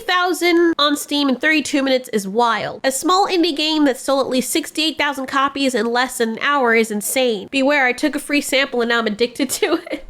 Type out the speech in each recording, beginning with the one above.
50,000 on Steam in 32 minutes is wild. A small indie game that sold at least 68,000 copies in less than an hour is insane. Beware, I took a free sample and now I'm addicted to it.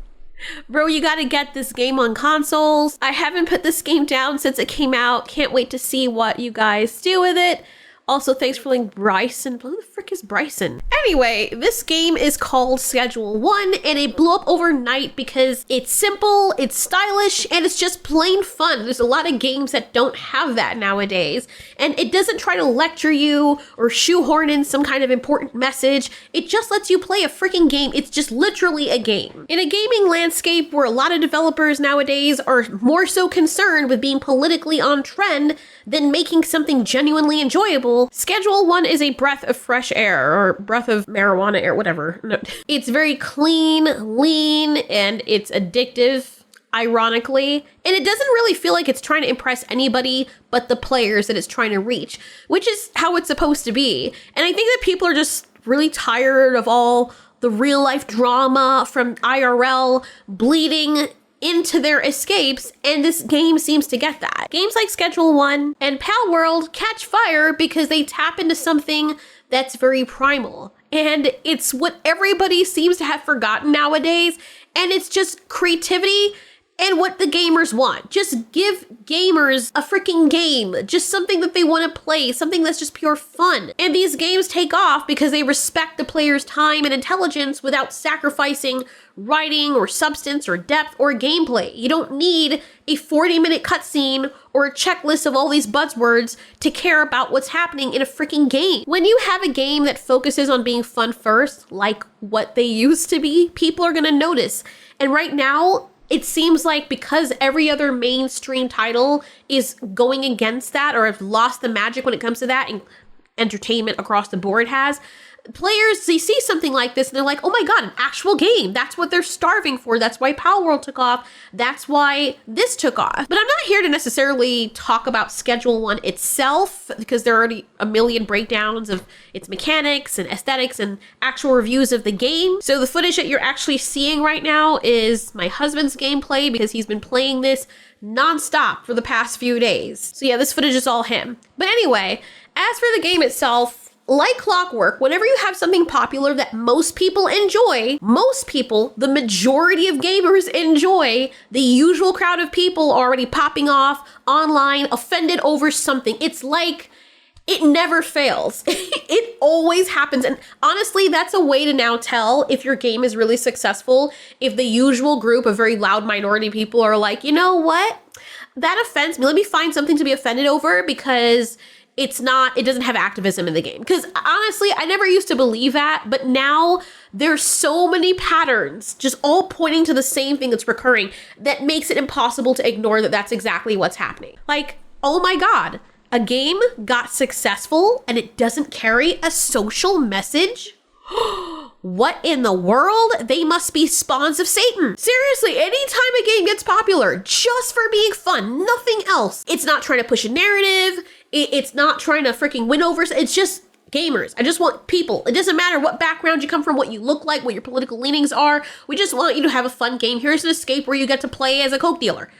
Bro, you gotta get this game on consoles. I haven't put this game down since it came out. Can't wait to see what you guys do with it. Also, thanks for linking Bryson. Who the frick is Bryson? Anyway, this game is called Schedule 1, and it blew up overnight because it's simple, it's stylish, and it's just plain fun. There's a lot of games that don't have that nowadays, and it doesn't try to lecture you or shoehorn in some kind of important message. It just lets you play a freaking game. It's just literally a game. In a gaming landscape where a lot of developers nowadays are more so concerned with being politically on trend than making something genuinely enjoyable, Schedule 1 is a breath of fresh air, or breath of marijuana air, whatever. No. It's very clean, lean, and it's addictive, ironically. And it doesn't really feel like it's trying to impress anybody but the players that it's trying to reach, which is how it's supposed to be. And I think that people are just really tired of all the real life drama from IRL bleeding into their escapes, and this game seems to get that. Games like Schedule 1 and Pal World catch fire because they tap into something that's very primal. And it's what everybody seems to have forgotten nowadays, and it's just creativity and what the gamers want. Just give gamers a freaking game, just something that they want to play, something that's just pure fun. And these games take off because they respect the player's time and intelligence without sacrificing writing or substance or depth or gameplay. You don't need a 40-minute cutscene or a checklist of all these buzzwords to care about what's happening in a freaking game. When you have a game that focuses on being fun first, like what they used to be, people are gonna notice. And right now, it seems like because every other mainstream title is going against that or have lost the magic when it comes to that, and entertainment across the board has, players, they see something like this and they're like, oh my god, an actual game. That's what they're starving for. That's why Pal World took off. That's why this took off. But I'm not here to necessarily talk about Schedule 1 itself, because there are already a million breakdowns of its mechanics and aesthetics and actual reviews of the game. So the footage that you're actually seeing right now is my husband's gameplay, because he's been playing this nonstop for the past few days. So yeah, this footage is all him. But anyway, as for the game itself, like clockwork, whenever you have something popular that most people enjoy, the majority of gamers enjoy, the usual crowd of people already popping off online, offended over something. It's like it never fails. It always happens. And honestly, that's a way to now tell if your game is really successful. If the usual group of very loud minority people are like, you know what? That offends me. Let me find something to be offended over, because it doesn't have activism in the game. Because honestly, I never used to believe that, but now there's so many patterns just all pointing to the same thing that's recurring that makes it impossible to ignore that that's exactly what's happening. Like, oh my god, a game got successful and it doesn't carry a social message? What in the world? They must be spawns of Satan. Seriously, anytime a game gets popular, just for being fun, nothing else. It's not trying to push a narrative. It's not trying to freaking win over. It's just gamers. I just want people. It doesn't matter what background you come from, what you look like, what your political leanings are. We just want you to have a fun game. Here's an escape where you get to play as a coke dealer.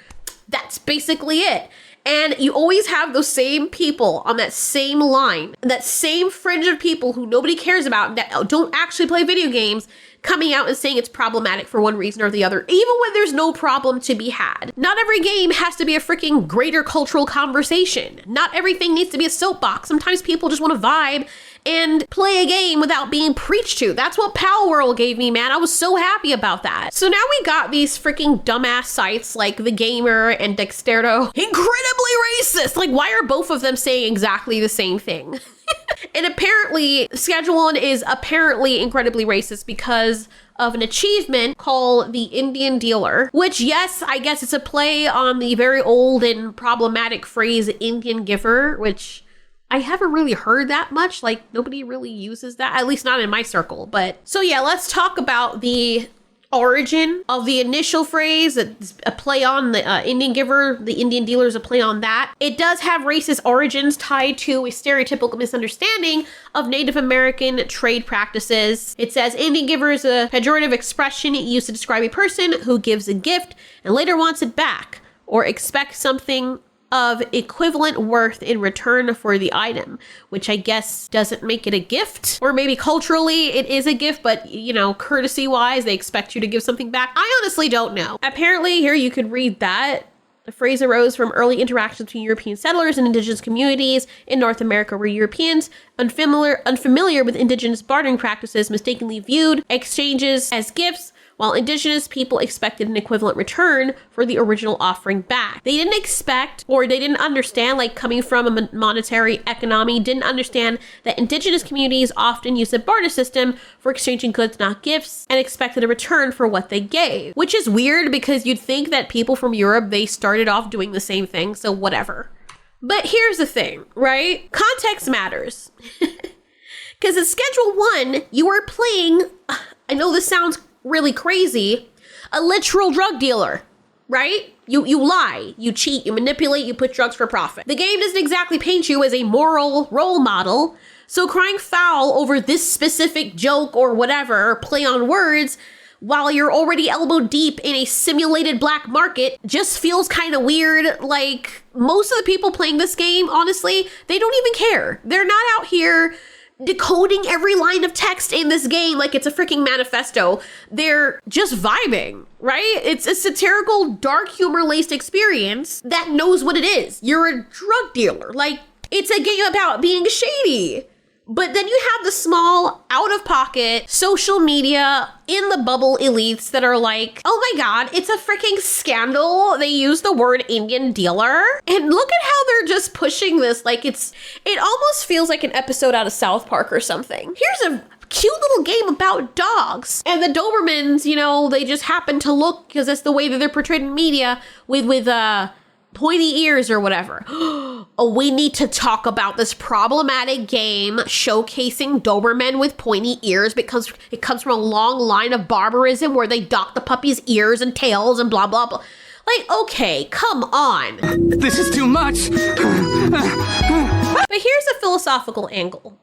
That's basically it. And you always have those same people on that same line, that same fringe of people who nobody cares about, that don't actually play video games, coming out and saying it's problematic for one reason or the other, even when there's no problem to be had. Not every game has to be a freaking greater cultural conversation. Not everything needs to be a soapbox. Sometimes people just want to vibe and play a game without being preached to. That's what Pal World gave me, man. I was so happy about that. So now we got these freaking dumbass sites like The Gamer and Dexterdo. Incredibly racist! Like, why are both of them saying exactly the same thing? And apparently, Schedule 1 is apparently incredibly racist because of an achievement called the Indian Dealer, which, yes, I guess it's a play on the very old and problematic phrase Indian Giver, which I haven't really heard that much. Like, nobody really uses that, at least not in my circle. But so yeah, let's talk about the origin of the initial phrase. It's a play on the Indian Giver. The Indian Dealer is a play on that. It does have racist origins tied to a stereotypical misunderstanding of Native American trade practices. It says Indian Giver is a pejorative expression used to describe a person who gives a gift and later wants it back, or expects something of equivalent worth in return for the item, which I guess doesn't make it a gift. Or maybe culturally it is a gift, but you know, courtesy wise, they expect you to give something back. I honestly don't know. Apparently here you could read that the phrase arose from early interactions between European settlers and indigenous communities in North America, where Europeans, unfamiliar with indigenous bartering practices, mistakenly viewed exchanges as gifts, while indigenous people expected an equivalent return for the original offering back. They didn't expect, or they didn't understand, like coming from a monetary economy, didn't understand that indigenous communities often use a barter system for exchanging goods, not gifts, and expected a return for what they gave. Which is weird because you'd think that people from Europe, they started off doing the same thing, so whatever. But here's the thing, right? Context matters. Because in Schedule 1, you are playing, I know this sounds really crazy, a literal drug dealer, right? You lie, you cheat, you manipulate, you put drugs for profit. The game doesn't exactly paint you as a moral role model, so crying foul over this specific joke or whatever, or play on words, while you're already elbow deep in a simulated black market just feels kind of weird. Like, most of the people playing this game, honestly, they don't even care. They're not out here decoding every line of text in this game like it's a freaking manifesto. They're just vibing, right? It's a satirical, dark humor-laced experience that knows what it is. You're a drug dealer. Like, it's a game about being shady. But then you have the small, out-of-pocket, social media, in the bubble elites that are like, oh my god, it's a freaking scandal. They use the word Indian dealer. And look at how they're just pushing this like it almost feels like an episode out of South Park or something. Here's a cute little game about dogs. And the Dobermans, you know, they just happen to look, because that's the way that they're portrayed in media, with pointy ears or whatever. Oh, we need to talk about this problematic game showcasing Doberman with pointy ears because it comes from a long line of barbarism where they dock the puppy's ears and tails and blah, blah, blah. Like, okay, come on. This is too much. But here's a philosophical angle.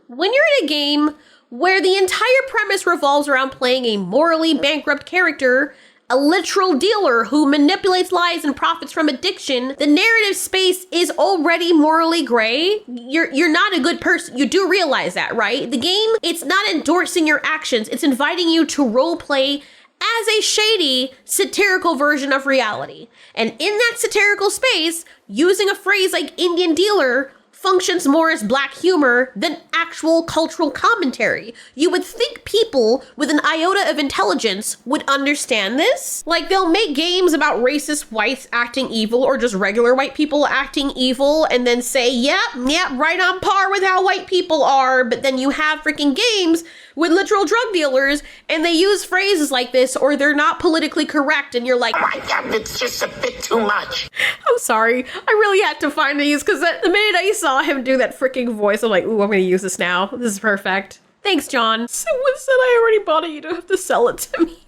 When you're in a game where the entire premise revolves around playing a morally bankrupt character, a literal dealer who manipulates lies and profits from addiction, the narrative space is already morally gray. You're not a good person. You do realize that, right? The game, it's not endorsing your actions. It's inviting you to role play as a shady, satirical version of reality. And in that satirical space, using a phrase like Indian dealer functions more as black humor than actual cultural commentary. You would think people with an iota of intelligence would understand this. Like, they'll make games about racist whites acting evil or just regular white people acting evil and then say, yep, right on par with how white people are. But then you have freaking games with literal drug dealers and they use phrases like this, or they're not politically correct, and you're like, oh my god, it's just a bit too much. I'm sorry, I really had to find these because the minute I saw him do that freaking voice, I'm like, ooh, I'm gonna use this now. This is perfect. Thanks, John. Someone said I already bought it, you don't have to sell it to me.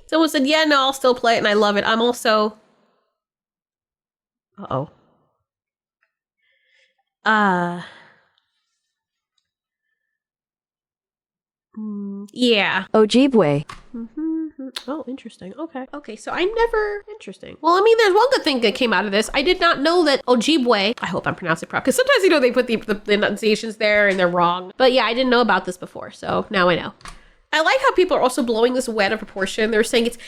Someone said, yeah, no, I'll still play it and I love it. I'm also, yeah. Ojibwe. Oh, interesting. Okay, so interesting. Well, I mean, there's one good thing that came out of this. I did not know that Ojibwe, I hope I'm pronouncing it properly, because sometimes, you know, they put the enunciations there and they're wrong. But yeah, I didn't know about this before, so now I know. I like how people are also blowing this way out of proportion. They're saying it's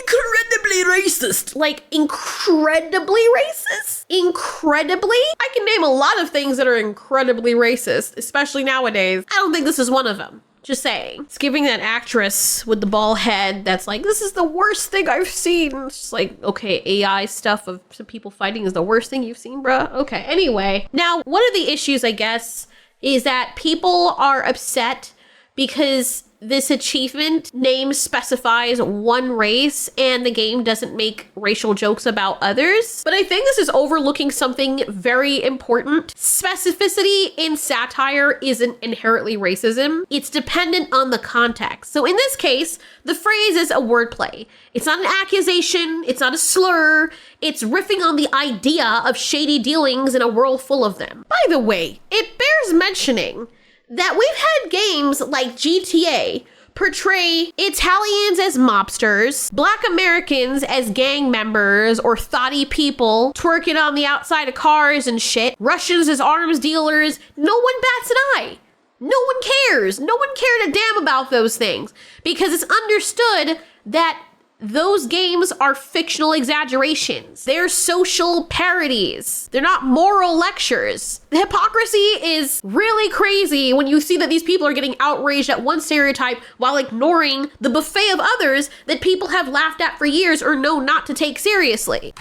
incredibly racist. Like, incredibly racist? Incredibly? I can name a lot of things that are incredibly racist, especially nowadays. I don't think this is one of them. Just saying. It's giving that actress with the bald head that's like, this is the worst thing I've seen. It's just like, okay, AI stuff of some people fighting is the worst thing you've seen, bruh? Okay, anyway. Now, one of the issues, I guess, is that people are upset because this achievement name specifies one race and the game doesn't make racial jokes about others. But I think this is overlooking something very important. Specificity in satire isn't inherently racism. It's dependent on the context. So in this case, the phrase is a wordplay. It's not an accusation. It's not a slur. It's riffing on the idea of shady dealings in a world full of them. By the way, it bears mentioning that we've had games like GTA portray Italians as mobsters, Black Americans as gang members or thotty people twerking on the outside of cars and shit, Russians as arms dealers. No one bats an eye. No one cares. No one cared a damn about those things because it's understood that those games are fictional exaggerations. They're social parodies. They're not moral lectures. The hypocrisy is really crazy when you see that these people are getting outraged at one stereotype while ignoring the buffet of others that people have laughed at for years or know not to take seriously.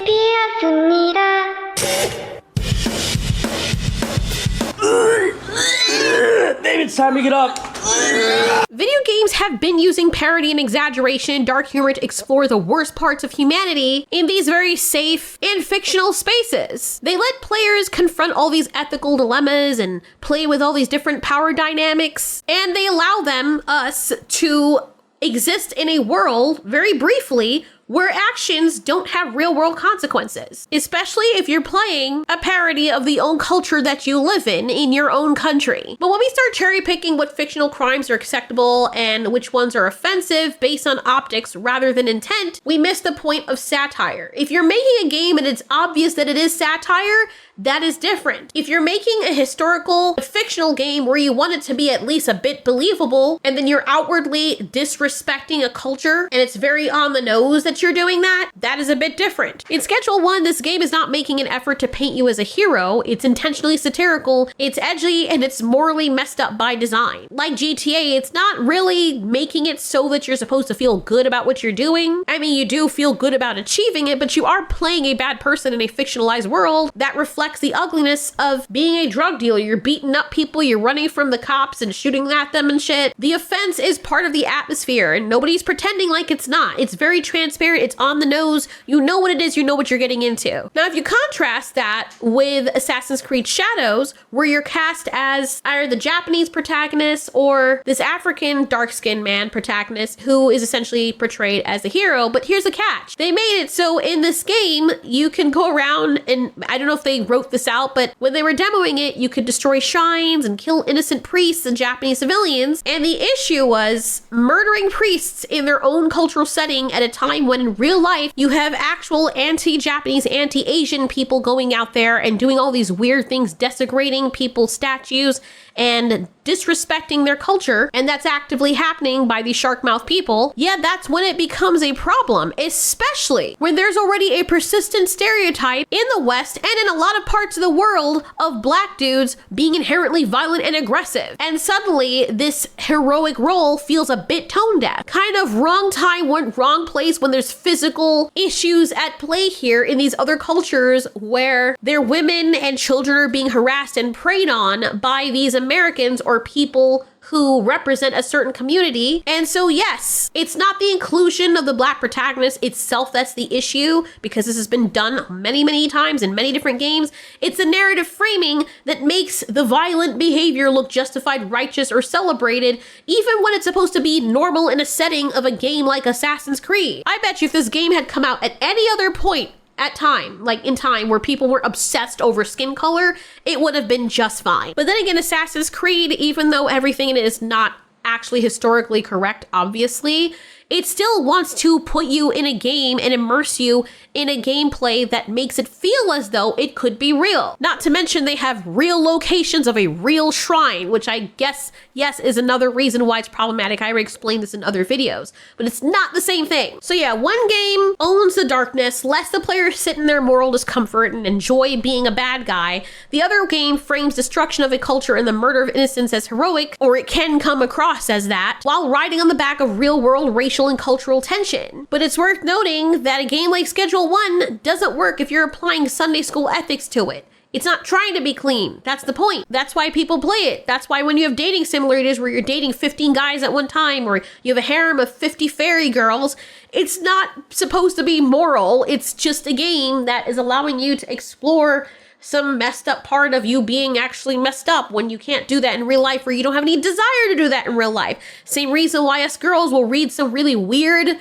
Maybe it's time to get up. Video games have been using parody and exaggeration and dark humor to explore the worst parts of humanity in these very safe and fictional spaces. They let players confront all these ethical dilemmas and play with all these different power dynamics, and they allow us to exist in a world, very briefly, where actions don't have real world consequences, especially if you're playing a parody of the own culture that you live in your own country. But when we start cherry picking what fictional crimes are acceptable and which ones are offensive based on optics rather than intent, we miss the point of satire. If you're making a game and it's obvious that it is satire, that is different. If you're making a historical fictional game where you want it to be at least a bit believable, and then you're outwardly disrespecting a culture and it's very on the nose that you're doing that, that is a bit different. In Schedule 1, this game is not making an effort to paint you as a hero. It's intentionally satirical, it's edgy, and it's morally messed up by design. Like GTA, it's not really making it so that you're supposed to feel good about what you're doing. I mean, you do feel good about achieving it, but you are playing a bad person in a fictionalized world that reflects the ugliness of being a drug dealer. You're beating up people, you're running from the cops and shooting at them and shit. The offense is part of the atmosphere, and nobody's pretending like it's not. It's very transparent, it's on the nose, you know what it is, you know what you're getting into. Now, if you contrast that with Assassin's Creed Shadows, where you're cast as either the Japanese protagonist or this African dark-skinned man protagonist who is essentially portrayed as the hero, but here's the catch. They made it so in this game, you can go around and, I don't know if they wrote this out, but when they were demoing it, you could destroy shrines and kill innocent priests and Japanese civilians, and the issue was murdering priests in their own cultural setting at a time when in real life you have actual anti-Japanese, anti-Asian people going out there and doing all these weird things, desecrating people's statues and disrespecting their culture, and that's actively happening by these shark-mouthed people. Yeah, that's when it becomes a problem, especially when there's already a persistent stereotype in the West and in a lot of parts of the world of black dudes being inherently violent and aggressive. And suddenly, this heroic role feels a bit tone deaf. Kind of wrong time, wrong place when there's physical issues at play here in these other cultures where their women and children are being harassed and preyed on by these Americans or people who represent a certain community. And so yes, it's not the inclusion of the black protagonist itself that's the issue, because this has been done many, many times in many different games. It's the narrative framing that makes the violent behavior look justified, righteous, or celebrated, even when it's supposed to be normal in a setting of a game like Assassin's Creed. I bet you if this game had come out at any other point in time where people were obsessed over skin color, it would have been just fine. But then again, Assassin's Creed, even though everything in it is not actually historically correct, obviously, it still wants to put you in a game and immerse you in a gameplay that makes it feel as though it could be real. Not to mention they have real locations of a real shrine, which I guess, yes, is another reason why it's problematic. I already explained this in other videos, but it's not the same thing. So yeah, one game owns the darkness, lets the players sit in their moral discomfort and enjoy being a bad guy. The other game frames destruction of a culture and the murder of innocents as heroic, or it can come across as that, while riding on the back of real-world racial and cultural tension. But it's worth noting that a game like Schedule 1 doesn't work if you're applying Sunday school ethics to it. It's not trying to be clean. That's the point. That's why people play it. That's why when you have dating simulators where you're dating 15 guys at one time, or you have a harem of 50 fairy girls, it's not supposed to be moral. It's just a game that is allowing you to explore some messed up part of you being actually messed up when you can't do that in real life, or you don't have any desire to do that in real life. Same reason why us girls will read some really weird,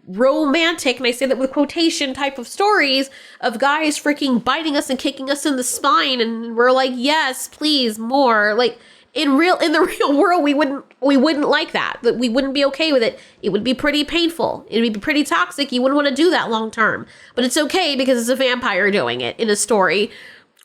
romantic, and I say that with quotation, type of stories of guys freaking biting us and kicking us in the spine, and we're like, yes, please, more. Like, in the real world, we wouldn't like that. That we wouldn't be okay with it. It would be pretty painful. It would be pretty toxic. You wouldn't want to do that long term. But it's okay because it's a vampire doing it in a story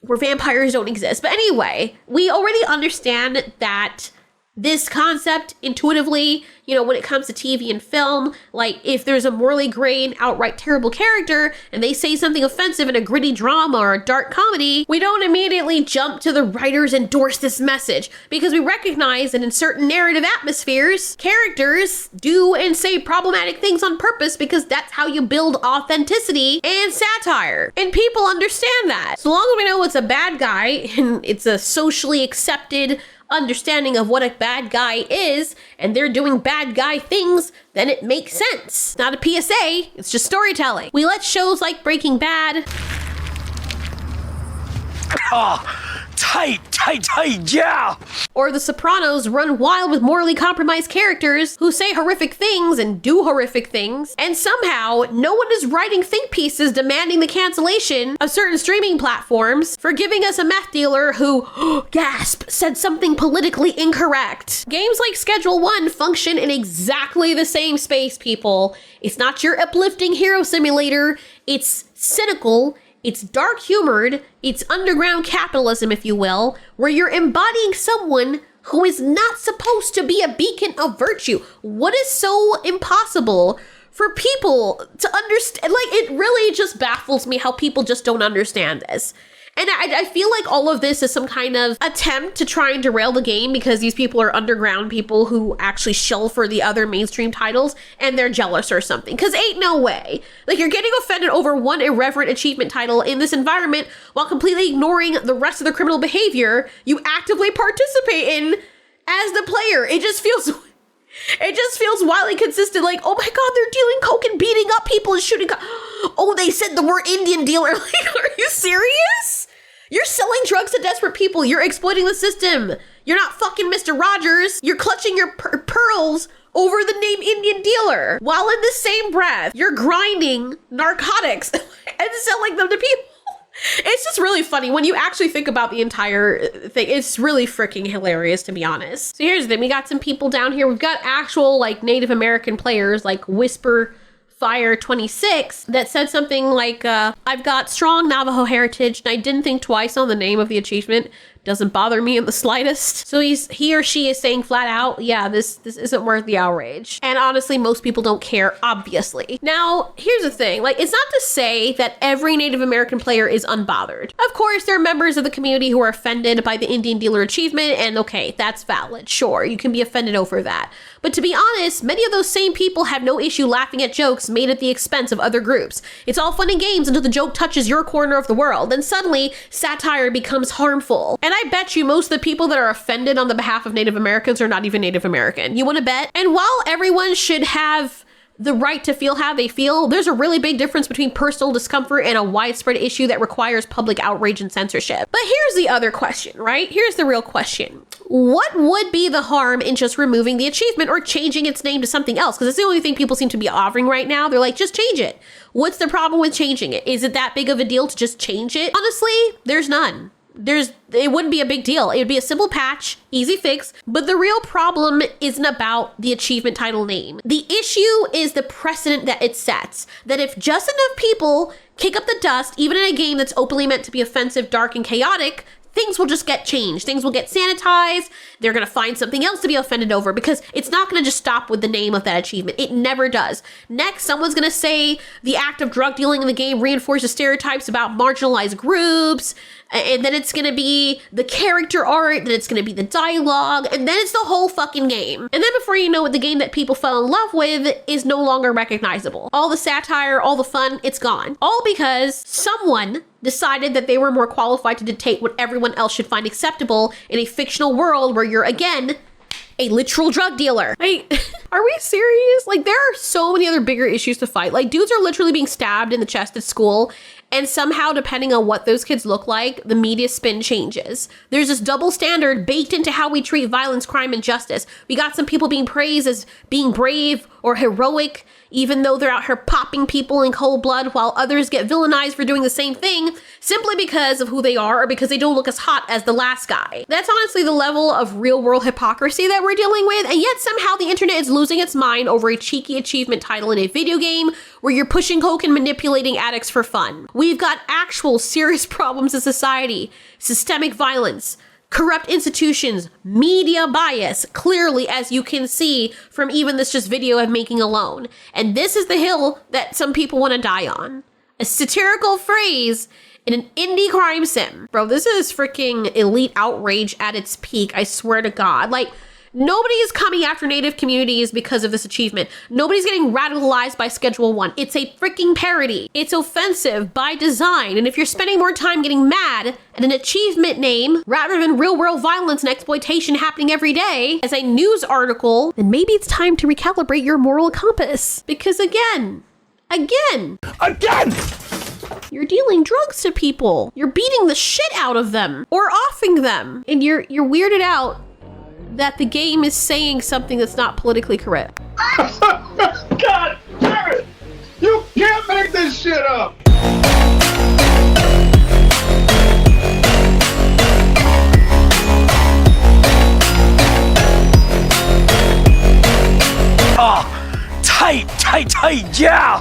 where vampires don't exist. But anyway, we already understand that this concept intuitively, when it comes to TV and film, like if there's a morally gray and outright terrible character and they say something offensive in a gritty drama or a dark comedy, we don't immediately jump to the writers endorse this message because we recognize that in certain narrative atmospheres, characters do and say problematic things on purpose because that's how you build authenticity and satire. And people understand that. So long as we know it's a bad guy and it's a socially accepted understanding of what a bad guy is and they're doing bad guy things, then it makes sense. It's not a PSA, it's just storytelling. We let shows like Breaking Bad Tight, yeah! or The Sopranos run wild with morally compromised characters who say horrific things and do horrific things, and somehow no one is writing think pieces demanding the cancellation of certain streaming platforms for giving us a meth dealer who, gasp, said something politically incorrect. Games like Schedule 1 function in exactly the same space, people. It's not your uplifting hero simulator, it's cynical, it's dark humored, it's underground capitalism, if you will, where you're embodying someone who is not supposed to be a beacon of virtue. What is so impossible for people to understand? Like, it really just baffles me how people just don't understand this. And I feel like all of this is some kind of attempt to try and derail the game because these people are underground people who actually shill for the other mainstream titles and they're jealous or something. Because ain't no way. Like, you're getting offended over one irreverent achievement title in this environment while completely ignoring the rest of the criminal behavior you actively participate in as the player. It just feels wildly consistent. Like, oh my God, they're dealing coke and beating up people and shooting. Oh, they said the word Indian dealer. Like, are you serious? You're selling drugs to desperate people. You're exploiting the system. You're not fucking Mr. Rogers. You're clutching your pearls over the name Indian dealer. While in the same breath, you're grinding narcotics and selling them to people. It's just really funny when you actually think about the entire thing. It's really freaking hilarious, to be honest. So here's the thing. We got some people down here. We've got actual Native American players like Whisper Fire 26 that said something like, I've got strong Navajo heritage and I didn't think twice on the name of the achievement. Doesn't bother me in the slightest. So he or she is saying flat out, yeah, this isn't worth the outrage. And honestly, most people don't care, obviously. Now, here's the thing. It's not to say that every Native American player is unbothered. Of course, there are members of the community who are offended by the Indian dealer achievement, and okay, that's valid. Sure, you can be offended over that. But to be honest, many of those same people have no issue laughing at jokes made at the expense of other groups. It's all fun and games until the joke touches your corner of the world. Then suddenly, satire becomes harmful. And I bet you most of the people that are offended on the behalf of Native Americans are not even Native American. You want to bet? And while everyone should have the right to feel how they feel, there's a really big difference between personal discomfort and a widespread issue that requires public outrage and censorship. But here's the other question, right? Here's the real question. What would be the harm in just removing the achievement or changing its name to something else? Because it's the only thing people seem to be offering right now. They're like, just change it. What's the problem with changing it? Is it that big of a deal to just change it? Honestly, there's none. It wouldn't be a big deal. It would be a simple patch, easy fix, but the real problem isn't about the achievement title name. The issue is the precedent that it sets, that if just enough people kick up the dust, even in a game that's openly meant to be offensive, dark, and chaotic, things will just get changed. Things will get sanitized. They're going to find something else to be offended over because it's not going to just stop with the name of that achievement. It never does. Next, someone's going to say the act of drug dealing in the game reinforces stereotypes about marginalized groups. And then it's going to be the character art, then it's going to be the dialogue, and then it's the whole fucking game. And then before you know it, the game that people fell in love with is no longer recognizable. All the satire, all the fun, it's gone. All because someone decided that they were more qualified to dictate what everyone else should find acceptable in a fictional world where you're, again, a literal drug dealer. Are we serious? There are so many other bigger issues to fight. Dudes are literally being stabbed in the chest at school, And somehow, depending on what those kids look like, the media spin changes. There's this double standard baked into how we treat violence, crime, and justice. We got some people being praised as being brave or heroic, even though they're out here popping people in cold blood, while others get villainized for doing the same thing simply because of who they are or because they don't look as hot as the last guy. That's honestly the level of real world hypocrisy that we're dealing with, and yet somehow the internet is losing its mind over a cheeky achievement title in a video game where you're pushing coke and manipulating addicts for fun. We've got actual serious problems in society, systemic violence, corrupt institutions, media bias, clearly, as you can see from even this just video of making alone. And this is the hill that some people want to die on. A satirical phrase in an indie crime sim. Bro, this is freaking elite outrage at its peak, I swear to God. Like, nobody is coming after Native communities because of this achievement. Nobody's getting radicalized by Schedule 1. It's a freaking parody. It's offensive by design. And if you're spending more time getting mad at an achievement name rather than real world violence and exploitation happening every day as a news article, then maybe it's time to recalibrate your moral compass. Because again, you're dealing drugs to people. You're beating the shit out of them or offing them. And you're weirded out that the game is saying something that's not politically correct. God damn it! You can't make this shit up! Oh, tight, yeah!